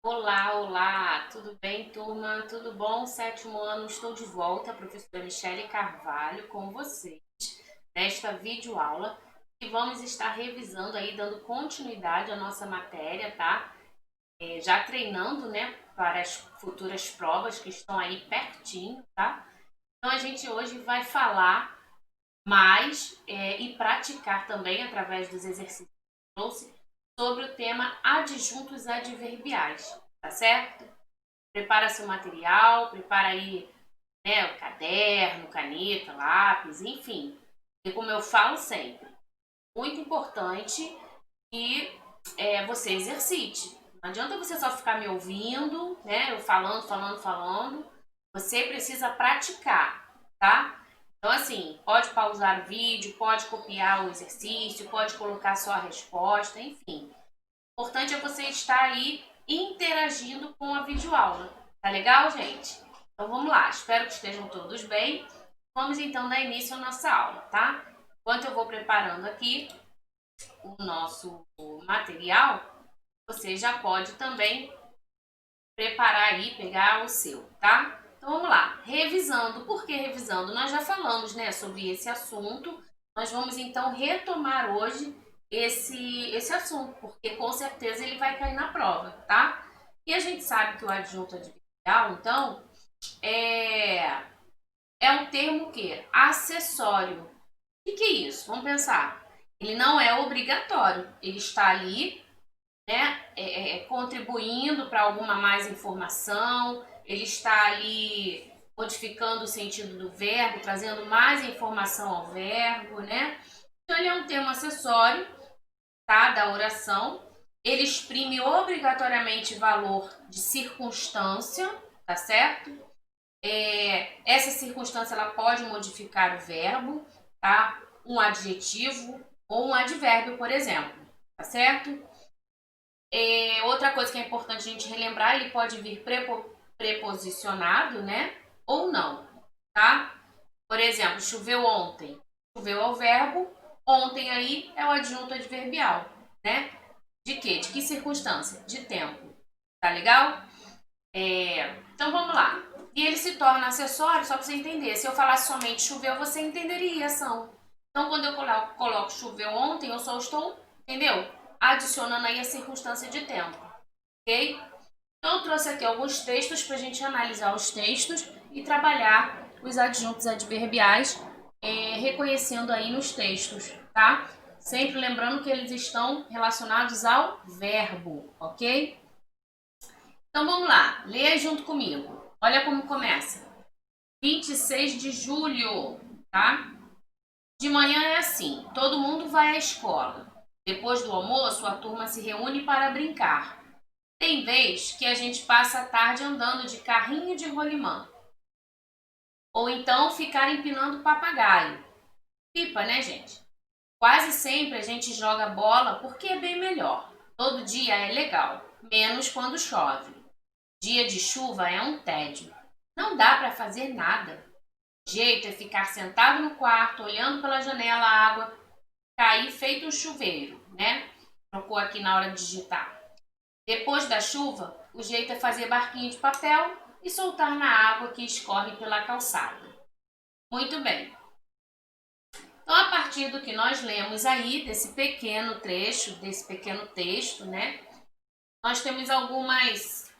Olá, olá, tudo bem, turma? Tudo bom? Sétimo ano, estou de volta, professora Michele Carvalho, com vocês, nesta videoaula, e vamos estar revisando aí, dando continuidade à nossa matéria, tá? Já treinando, né, para as futuras provas que estão aí pertinho, tá? Então, a gente hoje vai falar mais e praticar também, através dos exercícios que eu trouxe, sobre o tema adjuntos adverbiais, tá certo? Prepara seu material, prepara aí, né, o caderno, caneta, lápis, enfim. E como eu falo sempre, muito importante que você exercite. Não adianta você só ficar me ouvindo, né, eu falando. Você precisa praticar, tá? Então, assim, pode pausar o vídeo, pode copiar o exercício, pode colocar só a resposta, enfim. O importante é você estar aí interagindo com a videoaula. Tá legal, gente? Então vamos lá, espero que estejam todos bem. Vamos então dar início à nossa aula, tá? Enquanto eu vou preparando aqui o nosso material, você já pode também preparar aí, pegar o seu, tá? Então vamos lá, revisando. Por que revisando? Nós já falamos, né, sobre esse assunto. Nós vamos então retomar hoje esse assunto, porque com certeza ele vai cair na prova, tá? E a gente sabe que o adjunto adverbial, então, é, é um termo que acessório. O que é isso? Vamos pensar. Ele não é obrigatório, ele está ali, né, contribuindo para alguma mais informação, ele está ali modificando o sentido do verbo, trazendo mais informação ao verbo, né? Então ele é um termo acessório, tá, da oração. Ele exprime obrigatoriamente valor de circunstância, tá certo? Essa circunstância ela pode modificar o verbo, tá? Um adjetivo ou um advérbio, por exemplo, tá certo? Outra coisa que é importante a gente relembrar, ele pode vir preposicionado, né? Ou não, tá? Por exemplo, choveu ontem. Choveu é o verbo, ontem aí é o adjunto adverbial, né? De quê? De que circunstância? De tempo. Tá legal? Então vamos lá. E ele se torna acessório, só para você entender. Se eu falasse somente choveu, você entenderia a ação. Então quando eu coloco choveu ontem, eu só estou, entendeu? Adicionando aí a circunstância de tempo, ok? Então eu trouxe aqui alguns textos para a gente analisar os textos e trabalhar os adjuntos adverbiais, reconhecendo aí nos textos, tá? Sempre lembrando que eles estão relacionados ao verbo, ok? Então vamos lá, leia junto comigo. Olha como começa. 26 de julho, tá? De manhã é assim, todo mundo vai à escola. Depois do almoço, a turma se reúne para brincar. Tem vez que a gente passa a tarde andando de carrinho de rolimã. Ou então ficar empinando papagaio. Pipa, né, gente? Quase sempre a gente joga bola porque é bem melhor. Todo dia é legal, menos quando chove. Dia de chuva é um tédio. Não dá para fazer nada. O jeito é ficar sentado no quarto, olhando pela janela a água cair feito um chuveiro, né? Trocou aqui na hora de digitar. Depois da chuva, o jeito é fazer barquinho de papel e soltar na água que escorre pela calçada. Muito bem. Então, a partir do que nós lemos aí, desse pequeno trecho, desse pequeno texto, né? Nós temos algumas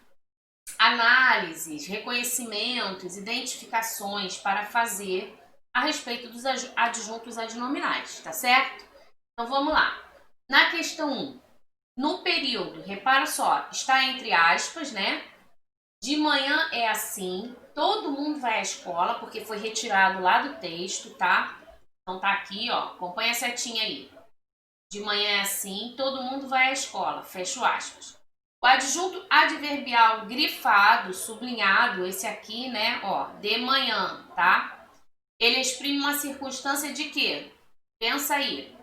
análises, reconhecimentos, identificações para fazer a respeito dos adjuntos adnominais, tá certo? Então vamos lá. Na questão 1, no período, repara só, está entre aspas, né? De manhã é assim, todo mundo vai à escola, porque foi retirado lá do texto, tá? Então tá aqui, ó, acompanha a setinha aí. De manhã é assim, todo mundo vai à escola, fecho aspas. O adjunto adverbial grifado, sublinhado, esse aqui, né, ó, de manhã, tá? Ele exprime uma circunstância de quê? Pensa aí.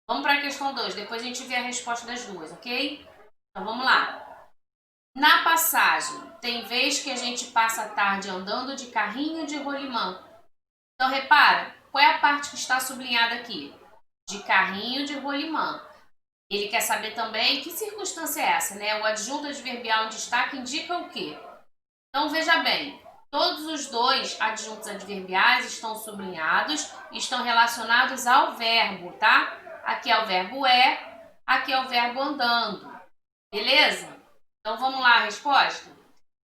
Vamos para a questão 2, depois a gente vê a resposta das duas, ok? Então vamos lá. Na passagem, tem vez que a gente passa a tarde andando de carrinho de rolimã. Então repara, qual é a parte que está sublinhada aqui? De carrinho de rolimã. Ele quer saber também que circunstância é essa, né? O adjunto adverbial em destaque indica o quê? Então, veja bem, todos os dois adjuntos adverbiais estão sublinhados e estão relacionados ao verbo, tá? Aqui é o verbo é, aqui é o verbo andando. Beleza? Então, vamos lá a resposta?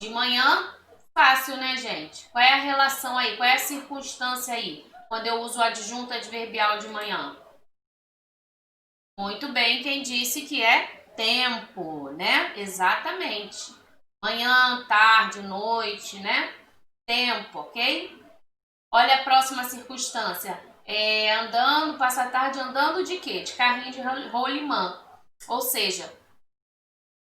De manhã, fácil, né, gente? Qual é a relação aí? Qual é a circunstância aí? Quando eu uso o adjunto adverbial de manhã? Muito bem, quem disse que é tempo, né? Exatamente. Manhã, tarde, noite, né? Tempo, ok? Olha a próxima circunstância. Andando, passa a tarde andando de quê? De carrinho de rolimã. Ou seja,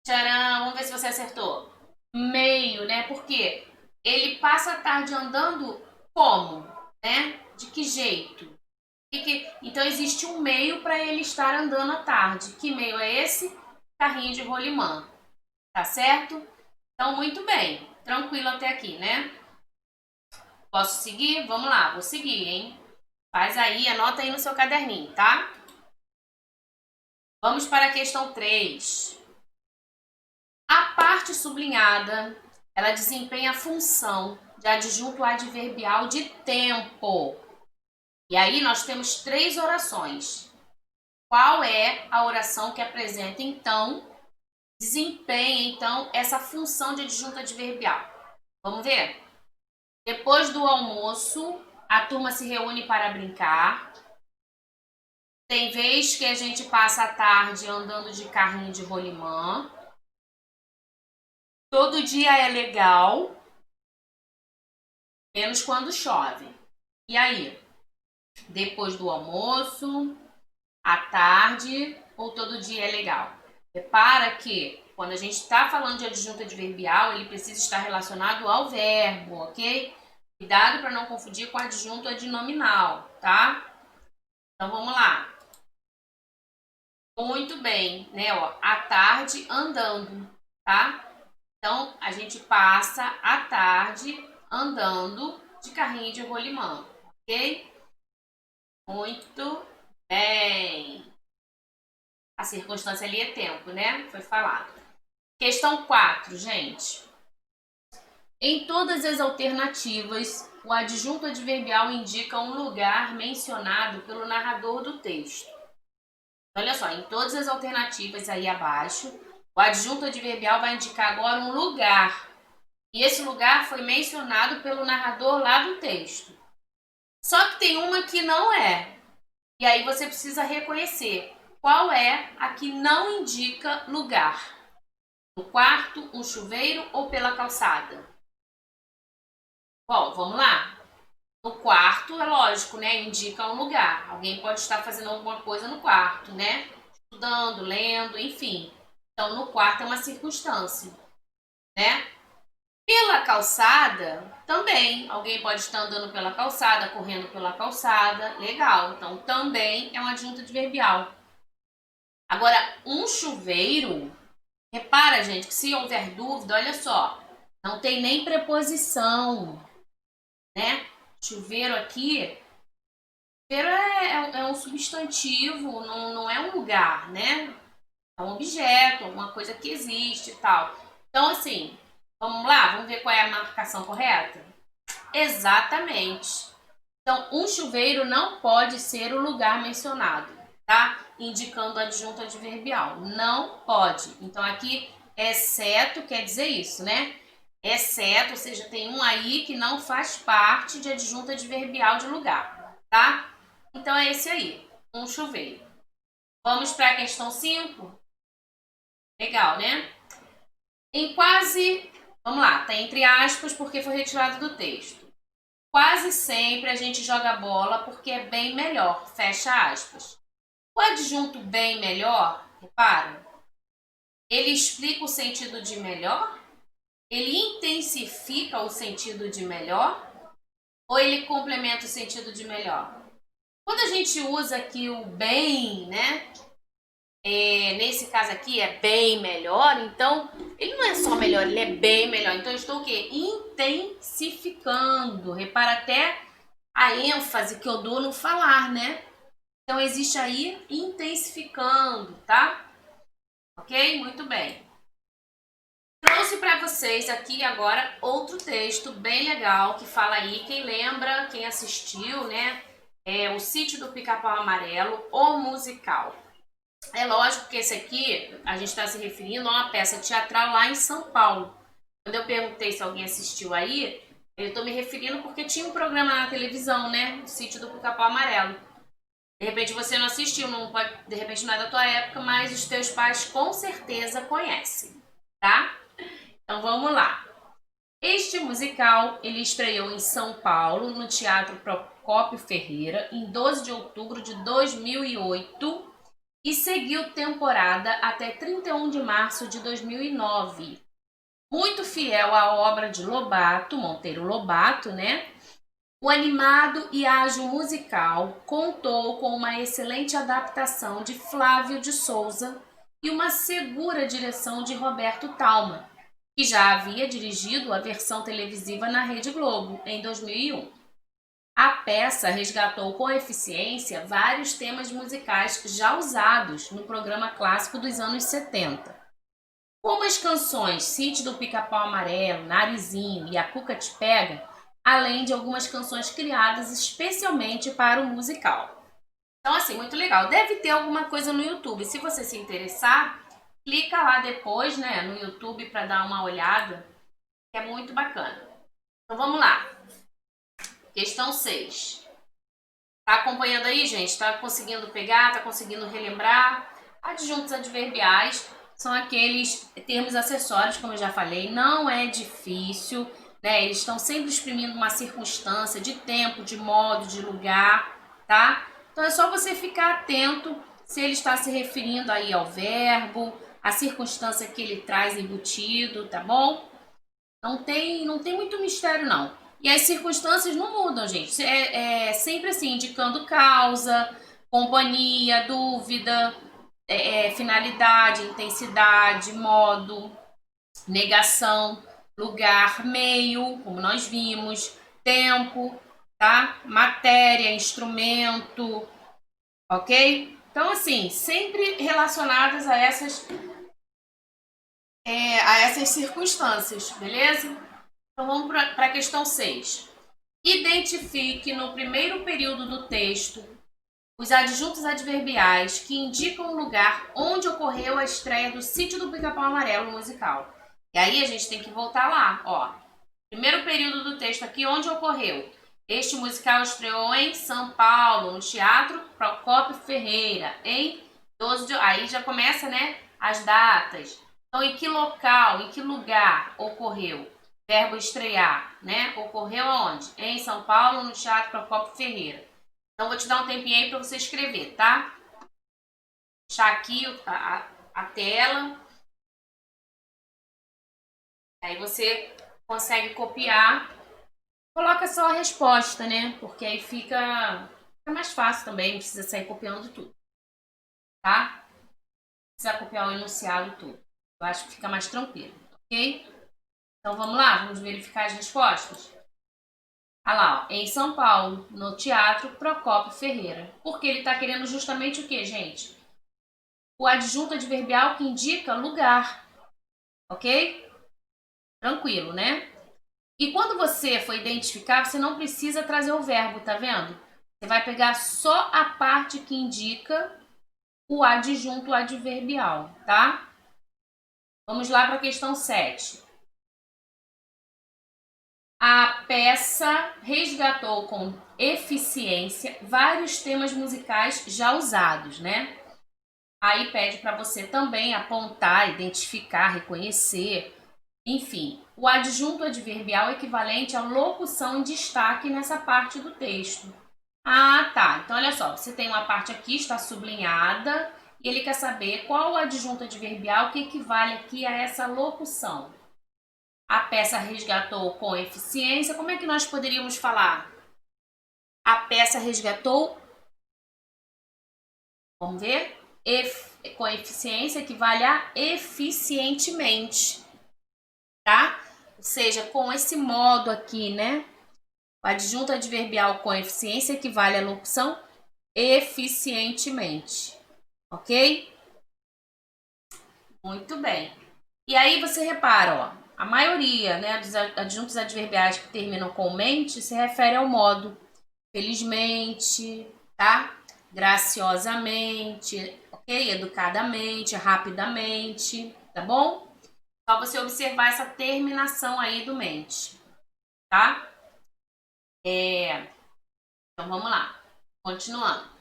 tcharam, vamos ver se você acertou. Meio, né? Por quê? Ele passa a tarde andando como? Né? De que jeito? Então existe um meio para ele estar andando à tarde. Que meio é esse? Carrinho de rolimã. Tá certo? Então, muito bem. Tranquilo até aqui, né? Posso seguir? Vamos lá, vou seguir, hein? Faz aí, anota aí no seu caderninho, tá? Vamos para a questão 3. A parte sublinhada, ela desempenha a função de adjunto adverbial de tempo. E aí nós temos 3 orações. Qual é a oração que apresenta, então, desempenha, então, essa função de adjunto adverbial? Vamos ver? Depois do almoço, a turma se reúne para brincar. Tem vez que a gente passa a tarde andando de carrinho de rolimã. Todo dia é legal, menos quando chove. E aí? Depois do almoço, à tarde ou todo dia é legal? Repara que quando a gente está falando de adjunto adverbial, ele precisa estar relacionado ao verbo, ok? Cuidado para não confundir com adjunto adnominal, tá? Então vamos lá. Muito bem, né? Ó, à tarde andando, tá? Então a gente passa a tarde andando de carrinho de rolimã, ok? Muito bem. A circunstância ali é tempo, né? Foi falado. Questão 4, gente. Em todas as alternativas, o adjunto adverbial indica um lugar mencionado pelo narrador do texto. Olha só, em todas as alternativas aí abaixo, o adjunto adverbial vai indicar agora um lugar. E esse lugar foi mencionado pelo narrador lá do texto. Só que tem uma que não é. E aí você precisa reconhecer qual é a que não indica lugar. No quarto, um chuveiro ou pela calçada? Bom, vamos lá. No quarto, é lógico, né? Indica um lugar. Alguém pode estar fazendo alguma coisa no quarto, né? Estudando, lendo, enfim. Então, no quarto é uma circunstância, né? Pela calçada, também. Alguém pode estar andando pela calçada, correndo pela calçada. Legal. Então, também é um adjunto adverbial. Agora, um chuveiro, repara, gente, que se houver dúvida, olha só, não tem nem preposição, né? Chuveiro aqui, chuveiro é um substantivo, não é um lugar, né? É um objeto, uma coisa que existe e tal. Então, assim, vamos lá, vamos ver qual é a marcação correta? Exatamente. Então, um chuveiro não pode ser o lugar mencionado, tá? Indicando adjunto adverbial. Não pode. Então, aqui, exceto, quer dizer isso, né? Exceto, ou seja, tem um aí que não faz parte de adjunto adverbial de lugar, tá? Então, é esse aí, um chuveiro. Vamos para a questão 5? Legal, né? Em quase... Vamos lá, tá entre aspas porque foi retirado do texto. Quase sempre a gente joga bola porque é bem melhor, fecha aspas. O adjunto bem melhor, repara, ele explica o sentido de melhor? Ele intensifica o sentido de melhor? Ou ele complementa o sentido de melhor? Quando a gente usa aqui o bem, né? Nesse caso aqui é bem melhor, então ele não é só melhor, ele é bem melhor. Então eu estou o quê? Intensificando. Repara até a ênfase que eu dou no falar, né? Então, existe aí intensificando, tá? Ok? Muito bem. Trouxe para vocês aqui agora outro texto bem legal que fala aí, quem lembra, quem assistiu, né? O Sítio do Pica-Pau Amarelo, o musical. É lógico que esse aqui, a gente está se referindo a uma peça teatral lá em São Paulo. Quando eu perguntei se alguém assistiu aí, eu estou me referindo porque tinha um programa na televisão, né? O Sítio do Pica-Pau Amarelo. De repente você não assistiu, não pode, de repente não é da tua época, mas os teus pais com certeza conhecem, tá? Então vamos lá. Este musical, ele estreou em São Paulo, no Teatro Procópio Ferreira, em 12 de outubro de 2008 e seguiu temporada até 31 de março de 2009. Muito fiel à obra de Lobato, Monteiro Lobato, né? O animado e ágil musical contou com uma excelente adaptação de Flávio de Souza e uma segura direção de Roberto Thalmann, que já havia dirigido a versão televisiva na Rede Globo em 2001. A peça resgatou com eficiência vários temas musicais já usados no programa clássico dos anos 70. Como as canções Sítio do Pica-Pau Amarelo, Narizinho e A Cuca Te Pega, além de algumas canções criadas especialmente para o musical. Então, assim, muito legal. Deve ter alguma coisa no YouTube. Se você se interessar, clica lá depois, né, no YouTube para dar uma olhada, que é muito bacana. Então, vamos lá. Questão 6. Tá acompanhando aí, gente? Tá conseguindo pegar? Tá conseguindo relembrar? Adjuntos adverbiais são aqueles termos acessórios, como eu já falei, não é difícil, né? Eles estão sempre exprimindo uma circunstância de tempo, de modo, de lugar, tá? Então é só você ficar atento se ele está se referindo aí ao verbo, a circunstância que ele traz embutido, tá bom? Não tem muito mistério, não. E as circunstâncias não mudam, gente. É sempre assim, indicando causa, companhia, dúvida, finalidade, intensidade, modo, negação, lugar, meio, como nós vimos, tempo, tá? Matéria, instrumento, ok? Então, assim, sempre relacionadas a essas circunstâncias, beleza? Então, vamos para a questão 6. Identifique no primeiro período do texto os adjuntos adverbiais que indicam o lugar onde ocorreu a estreia do Sítio do Pica-Pau Amarelo musical. E aí a gente tem que voltar lá, ó. Primeiro período do texto aqui, onde ocorreu. Este musical estreou em São Paulo, no Teatro Procópio Ferreira, em 12 de... Aí já começa, né, as datas. Então, em que local, em que lugar ocorreu? Verbo estrear, né? Ocorreu aonde? Em São Paulo, no Teatro Procópio Ferreira. Então, vou te dar um tempinho aí para você escrever, tá? Vou deixar aqui a tela. Aí você consegue copiar. Coloca só a resposta, né? Porque aí fica mais fácil também, não precisa sair copiando tudo. Tá? Não precisa copiar o enunciado e tudo. Eu acho que fica mais tranquilo, ok? Então, vamos lá? Vamos verificar as respostas? Olha lá, ó, em São Paulo, no Teatro Procópio Ferreira. Porque ele está querendo justamente o que, gente? O adjunto adverbial que indica lugar, ok? Tranquilo, né? E quando você for identificar, você não precisa trazer o verbo, tá vendo? Você vai pegar só a parte que indica o adjunto adverbial, tá? Vamos lá para a questão 7. A peça resgatou com eficiência vários temas musicais já usados, né? Aí pede para você também apontar, identificar, reconhecer, enfim, o adjunto adverbial equivalente à locução em destaque nessa parte do texto. Ah, tá. Então, olha só, você tem uma parte aqui, está sublinhada, e ele quer saber qual o adjunto adverbial que equivale aqui a essa locução. A peça resgatou com eficiência. Como é que nós poderíamos falar? A peça resgatou, vamos ver, com eficiência equivale a eficientemente, tá? Ou seja, com esse modo aqui, né? O adjunto adverbial com eficiência equivale à locução eficientemente, ok? Muito bem. E aí você repara, ó, a maioria, né, dos adjuntos adverbiais que terminam com mente se refere ao modo felizmente, tá? Graciosamente, ok? Educadamente, rapidamente, tá bom? Só você observar essa terminação aí do mente, tá? Então vamos lá, continuando.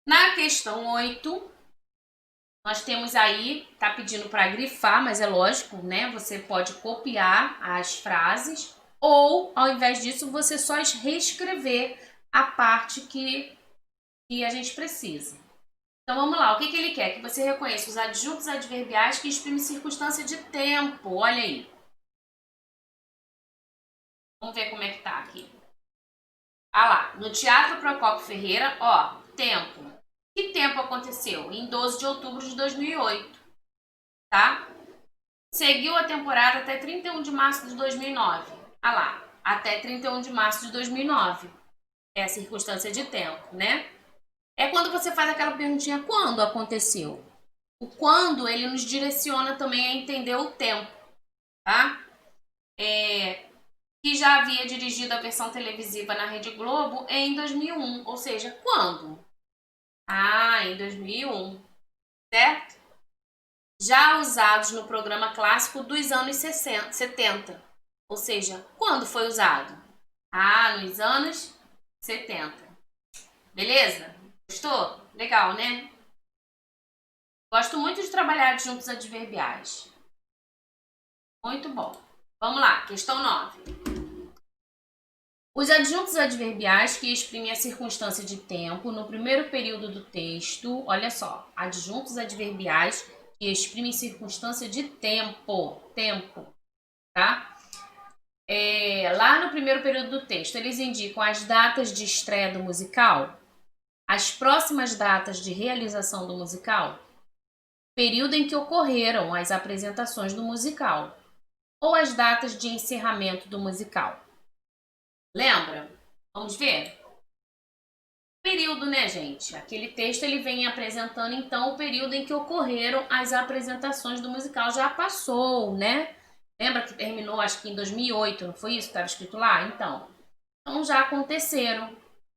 Na questão 8, nós temos aí, tá pedindo para grifar, mas é lógico, né? Você pode copiar as frases ou, ao invés disso, você só reescrever a parte que a gente precisa. Então vamos lá, o que ele quer? Que você reconheça os adjuntos adverbiais que exprimem circunstância de tempo. Olha aí. Vamos ver como é que tá aqui. Ah lá, no Teatro Procópio Ferreira, ó, tempo. Que tempo aconteceu? Em 12 de outubro de 2008, tá? Seguiu a temporada até 31 de março de 2009. Ah lá, até 31 de março de 2009. É a circunstância de tempo, né? É quando você faz aquela perguntinha, quando aconteceu? O quando, ele nos direciona também a entender o tempo, tá? Que já havia dirigido a versão televisiva na Rede Globo em 2001, ou seja, quando? Ah, em 2001, certo? Já usados no programa clássico dos anos 70, ou seja, quando foi usado? Ah, nos anos 70. Beleza? Gostou? Legal, né? Gosto muito de trabalhar adjuntos adverbiais. Muito bom. Vamos lá, questão 9. Os adjuntos adverbiais que exprimem a circunstância de tempo no primeiro período do texto, olha só, adjuntos adverbiais que exprimem circunstância de tempo, tá? Lá no primeiro período do texto, eles indicam as datas de estreia do musical, as próximas datas de realização do musical, período em que ocorreram as apresentações do musical, ou as datas de encerramento do musical. Lembra? Vamos ver? Período, né, gente? Aquele texto ele vem apresentando então o período em que ocorreram as apresentações do musical. Já passou, né? Lembra que terminou acho que em 2008, não foi isso que estava escrito lá? Então já aconteceram,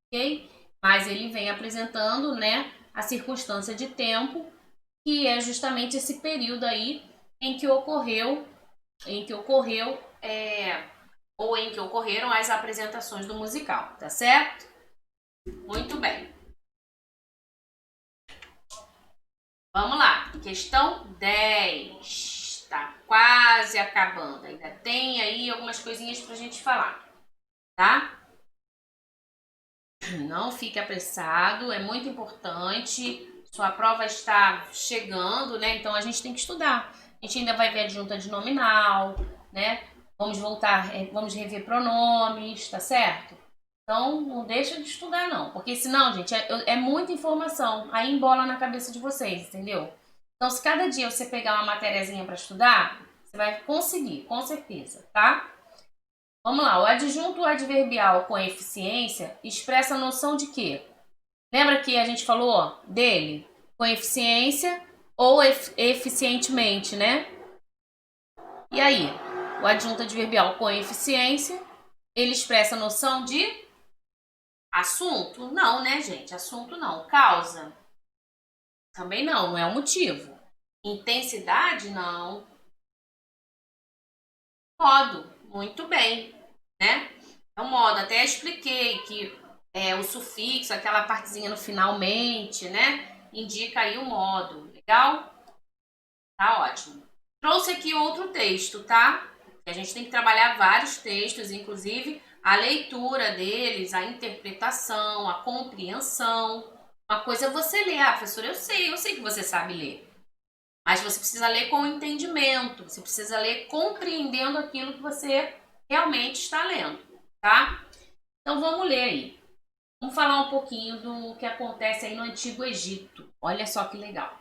ok? Mas ele vem apresentando, né, a circunstância de tempo, que é justamente esse período aí em que ocorreu, ou em que ocorreram as apresentações do musical, tá certo? Muito bem. Vamos lá, questão 10. Tá quase acabando. Ainda tem aí algumas coisinhas pra gente falar, tá? Não fique apressado, é muito importante. Sua prova está chegando, né? Então a gente tem que estudar. A gente ainda vai ver adjunta de nominal, né? Vamos rever pronomes, tá certo? Então, não deixa de estudar, não. Porque senão, gente, é muita informação. Aí embola na cabeça de vocês, entendeu? Então, se cada dia você pegar uma matériazinha para estudar, você vai conseguir, com certeza, tá? Vamos lá. O adjunto adverbial com eficiência expressa a noção de quê? Lembra que a gente falou dele? Com eficiência ou eficientemente, né? E aí? O adjunto adverbial com eficiência, ele expressa a noção de assunto? Não, né, gente? Assunto não. Causa? Também não, não é o motivo. Intensidade? Não. Modo? Muito bem, né? É o modo. Até expliquei que o sufixo, aquela partezinha no finalmente, né? Indica aí o modo. Legal? Tá ótimo. Trouxe aqui outro texto, tá? A gente tem que trabalhar vários textos, inclusive a leitura deles, a interpretação, a compreensão. Uma coisa é você ler, professora, eu sei que você sabe ler. Mas você precisa ler com entendimento, você precisa ler compreendendo aquilo que você realmente está lendo, tá? Então vamos ler aí. Vamos falar um pouquinho do que acontece aí no Antigo Egito. Olha só que legal.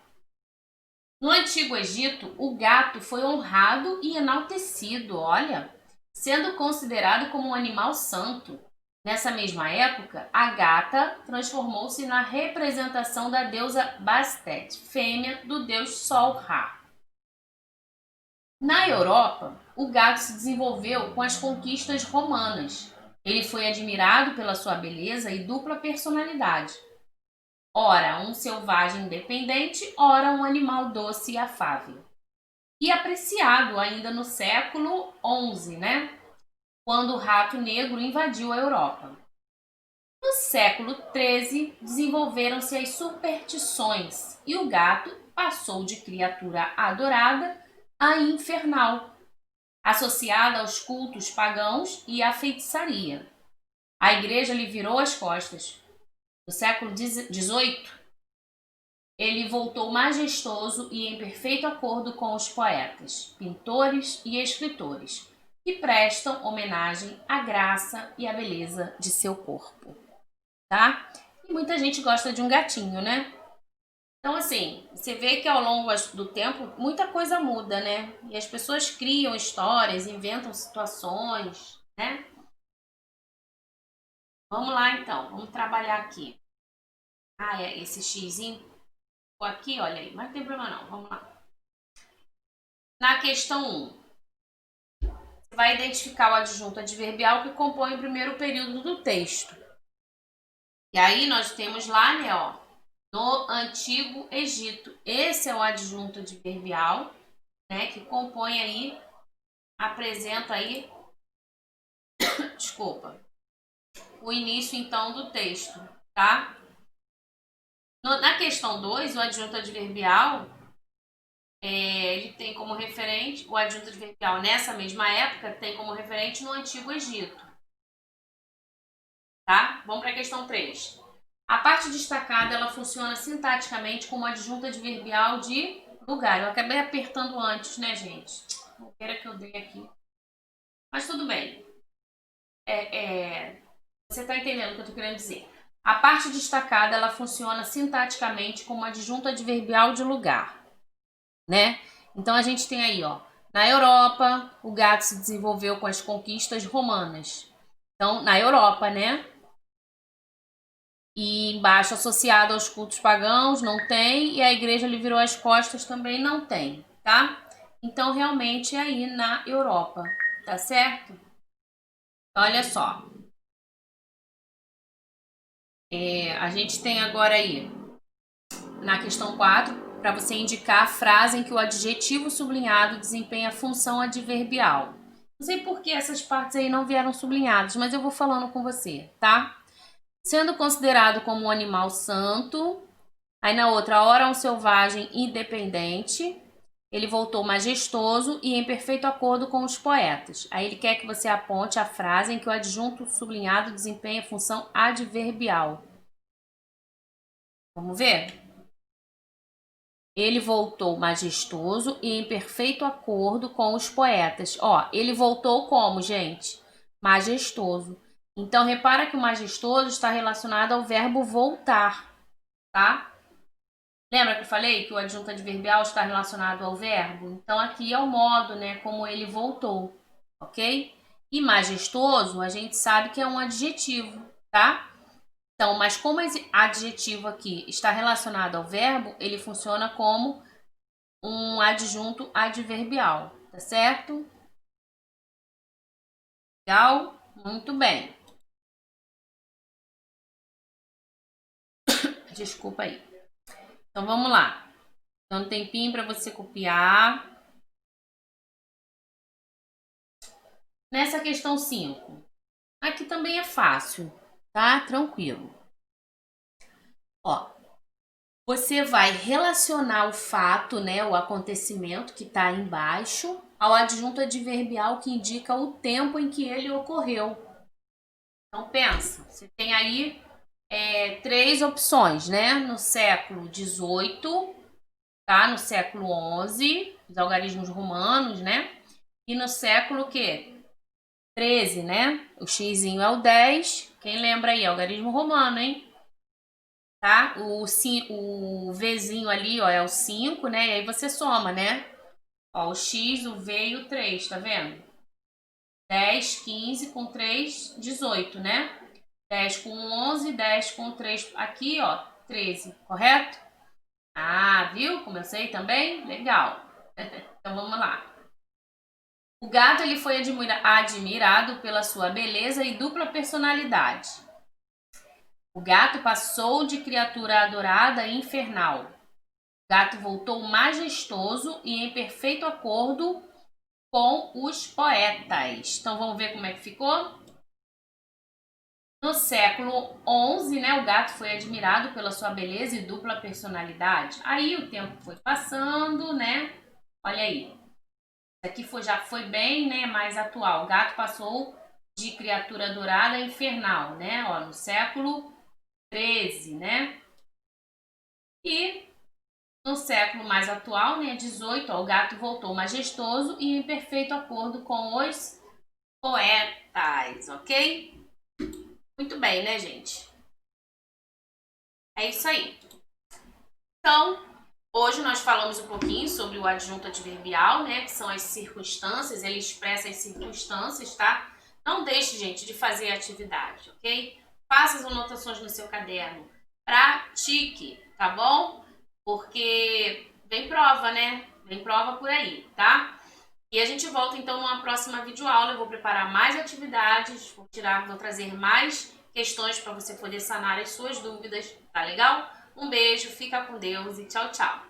No Antigo Egito, o gato foi honrado e enaltecido, olha, sendo considerado como um animal santo. Nessa mesma época, Agatha transformou-se na representação da deusa Bastet, fêmea do deus Sol Ra. Na Europa, o gato se desenvolveu com as conquistas romanas. Ele foi admirado pela sua beleza e dupla personalidade. Ora um selvagem independente, ora um animal doce e afável. E apreciado ainda no século XI, né? Quando o rato negro invadiu a Europa. No século XIII, desenvolveram-se as superstições e o gato passou de criatura adorada a infernal, associada aos cultos pagãos e à feitiçaria. A igreja lhe virou as costas. No século XVIII, ele voltou majestoso e em perfeito acordo com os poetas, pintores e escritores, que prestam homenagem à graça e à beleza de seu corpo, tá? E muita gente gosta de um gatinho, né? Então, assim, você vê que ao longo do tempo muita coisa muda, né? E as pessoas criam histórias, inventam situações, né? Vamos lá, então. Vamos trabalhar aqui. Ah, é esse xizinho ficou aqui, olha aí. Mas não tem problema não. Vamos lá. Na questão 1, você vai identificar o adjunto adverbial que compõe o primeiro período do texto. E aí nós temos lá, né, ó, no Antigo Egito. Esse é o adjunto adverbial, né, que compõe aí, apresenta aí, desculpa, o início então do texto, tá? Na questão 2, o adjunto adverbial, ele tem como referente, o adjunto adverbial nessa mesma época tem como referente no Antigo Egito, tá? Vamos para a questão 3. A parte destacada, ela funciona sintaticamente como adjunto adverbial de lugar. Eu acabei apertando antes, né, gente? Bobeira que eu dei aqui. Mas tudo bem. Você está entendendo o que eu estou querendo dizer. A parte destacada, ela funciona sintaticamente como adjunto adverbial de lugar, né? Então a gente tem aí, ó, na Europa, o gato se desenvolveu com as conquistas romanas. Então, na Europa, né? E embaixo, associado aos cultos pagãos, não tem. E a igreja lhe virou as costas, também não tem, tá? Então, realmente, é aí na Europa, tá certo? Olha só. A gente tem agora aí, na questão 4, para você indicar a frase em que o adjetivo sublinhado desempenha a função adverbial. Não sei por que essas partes aí não vieram sublinhadas, mas eu vou falando com você, tá? Sendo considerado como um animal santo. Aí na outra, ora um selvagem independente. Ele voltou majestoso e em perfeito acordo com os poetas. Aí ele quer que você aponte a frase em que o adjunto sublinhado desempenha a função adverbial. Vamos ver? Ele voltou majestoso e em perfeito acordo com os poetas. Ó, ele voltou como, gente? Majestoso. Então, repara que o majestoso está relacionado ao verbo voltar, tá? Lembra que eu falei que o adjunto adverbial está relacionado ao verbo? Então, aqui é o modo, né, como ele voltou, ok? E majestoso, a gente sabe que é um adjetivo, tá? Então, mas como esse adjetivo aqui está relacionado ao verbo, ele funciona como um adjunto adverbial, tá certo? Legal? Muito bem. Desculpa aí. Então, vamos lá. Dando um tempinho para você copiar. Nessa questão 5. Aqui também é fácil, tá? Tranquilo. Ó, você vai relacionar o fato, né, o acontecimento que está embaixo, ao adjunto adverbial que indica o tempo em que ele ocorreu. Então pensa, você tem aí 3 opções, né? No século XVIII, tá? No século XI, os algarismos romanos, né? E no século o quê? 13, né? O xizinho é o 10. Quem lembra aí? Algarismo romano, hein? Tá? O Vzinho ali, ó, é o 5, né? E aí você soma, né? Ó, o X, o V e o 3, tá vendo? 10, 15 com 3, 18, né? 10 com 11, 10 com 3 aqui, ó, 13, correto? Ah, viu como eu sei também? Legal. Então vamos lá. O gato ele foi admirado pela sua beleza e dupla personalidade. O gato passou de criatura adorada a infernal. O gato voltou majestoso e em perfeito acordo com os poetas. Então vamos ver como é que ficou? No século XI, né, o gato foi admirado pela sua beleza e dupla personalidade. Aí o tempo foi passando, né? Olha aí. Isso aqui já foi bem, né, mais atual. O gato passou de criatura dourada a infernal, né? Ó, no século XIII, né? E no século mais atual, né, 18, ó, o gato voltou majestoso e em perfeito acordo com os poetas, ok? Muito bem, né, gente? É isso aí. Então, hoje nós falamos um pouquinho sobre o adjunto adverbial, né, que são as circunstâncias, ele expressa as circunstâncias, tá? Não deixe, gente, de fazer a atividade, ok? Faça as anotações no seu caderno, pratique, tá bom? Porque vem prova, né? Vem prova por aí, tá? E a gente volta então numa próxima videoaula. Eu vou preparar mais atividades, vou trazer mais questões para você poder sanar as suas dúvidas, tá legal? Um beijo, fica com Deus e tchau, tchau!